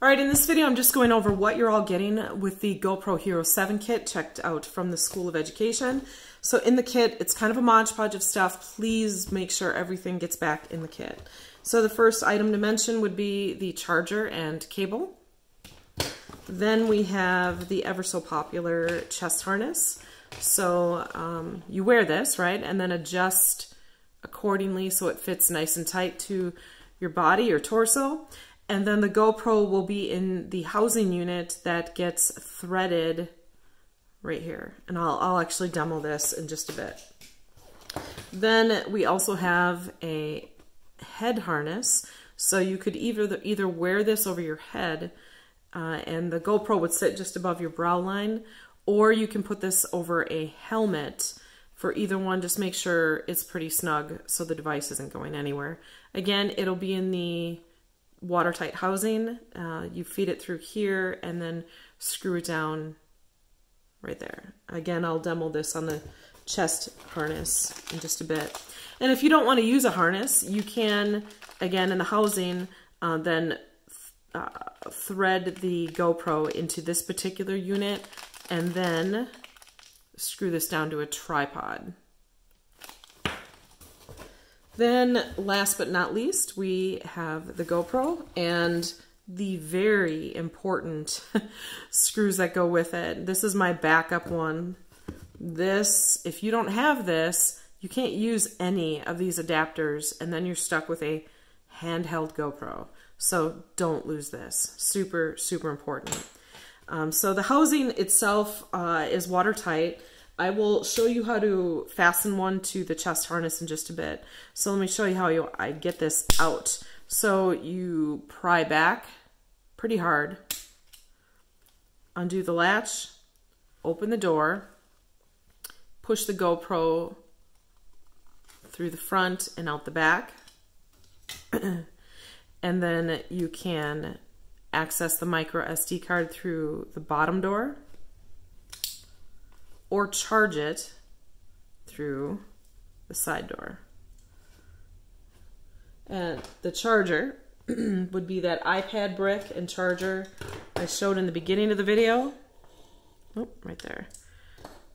All right, in this video, I'm just going over what you're all getting with the GoPro Hero 7 kit checked out from the School of Education. So in the kit, it's kind of a Mod Podge of stuff. Please make sure everything gets back in the kit. So the first item to mention would be the charger and cable. Then we have the ever so popular chest harness. So you wear this, right? And then adjust accordingly so it fits nice and tight to your body or torso. And then the GoPro will be in the housing unit that gets threaded right here. And I'll actually demo this in just a bit. Then we also have a head harness. So you could either wear this over your head and the GoPro would sit just above your brow line, or you can put this over a helmet. For either one, just make sure it's pretty snug so the device isn't going anywhere. Again, it'll be in the watertight housing. You feed it through here and then screw it down right there. Again, I'll demo this on the chest harness in just a bit. And if you don't want to use a harness, you can, again, in the housing, then thread the GoPro into this particular unit and then screw this down to a tripod. Then, last but not least, we have the GoPro and the very important screws that go with it. This is my backup one. This, if you don't have this, you can't use any of these adapters, and then you're stuck with a handheld GoPro. So don't lose this. Super, super important. So the housing itself is watertight. I will show you how to fasten one to the chest harness in just a bit. So let me show you how I get this out. So you pry back pretty hard, undo the latch, open the door, push the GoPro through the front and out the back, and then you can access the micro SD card through the bottom door, or charge it through the side door. And the charger would be that iPad brick and charger I showed in the beginning of the video. Oh, right there.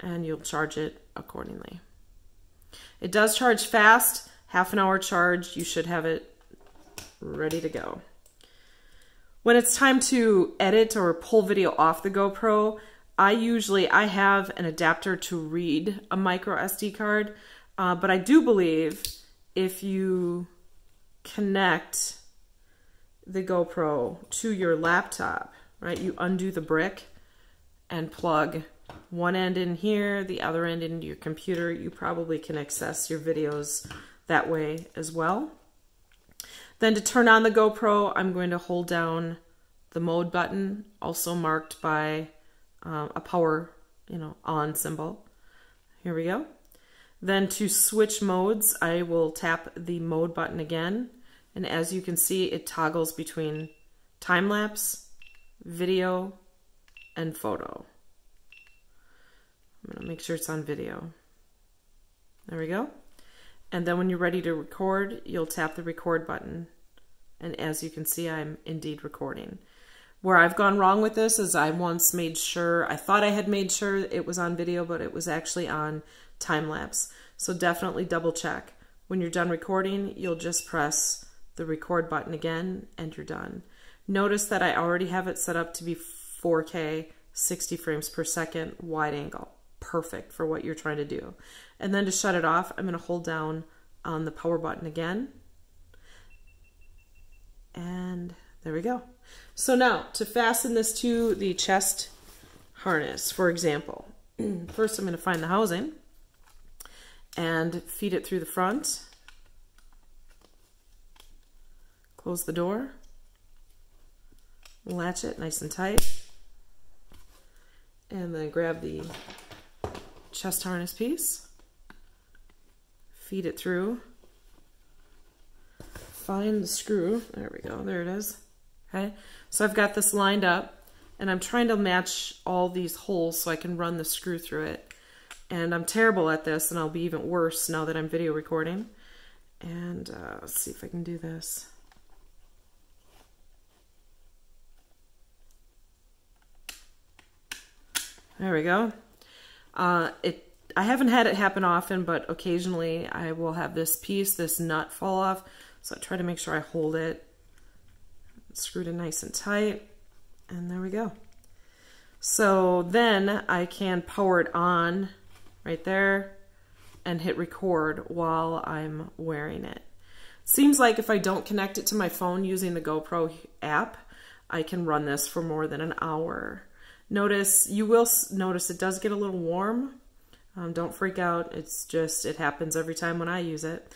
And you'll charge it accordingly. It does charge fast, half an hour charge. You should have it ready to go. When it's time to edit or pull video off the GoPro, I have an adapter to read a micro SD card, but I do believe if you connect the GoPro to your laptop, right, you undo the brick and plug one end in here, the other end into your computer, you probably can access your videos that way as well. Then to turn on the GoPro, I'm going to hold down the mode button, also marked by a power, on symbol. Here we go. Then to switch modes, I will tap the mode button again. And as you can see, it toggles between time-lapse, video, and photo. I'm gonna make sure it's on video. There we go. And then when you're ready to record, you'll tap the record button. And as you can see, I'm indeed recording. Where I've gone wrong with this is I once made sure, I thought I had made sure it was on video, but it was actually on time-lapse. So definitely double check. When you're done recording, you'll just press the record button again and you're done. Notice that I already have it set up to be 4K, 60 frames per second, wide angle. Perfect for what you're trying to do. And then to shut it off, I'm going to hold down on the power button again. And there we go. So now, to fasten this to the chest harness, for example, first I'm going to find the housing and feed it through the front. Close the door. Latch it nice and tight. And then grab the chest harness piece. Feed it through. Find the screw. There we go. There it is. Okay, so I've got this lined up and I'm trying to match all these holes so I can run the screw through it. And I'm terrible at this, and I'll be even worse now that I'm video recording. And let's see if I can do this. There we go. I haven't had it happen often, but occasionally I will have this nut fall off. So I try to make sure I hold it screwed in nice and tight. And there we go. So then I can power it on right there and hit record while I'm wearing it. Seems like if I don't connect it to my phone using the GoPro app, I can run this for more than an hour. You will notice it does get a little warm. Don't freak out. It's just, it happens every time when I use it.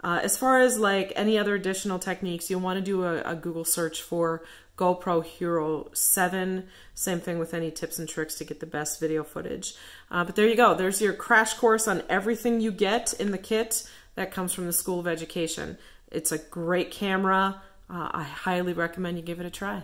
As far as like any other additional techniques, you'll want to do a Google search for GoPro Hero 7. Same thing with any tips and tricks to get the best video footage. But there you go. There's your crash course on everything you get in the kit that comes from the School of Education. It's a great camera. I highly recommend you give it a try.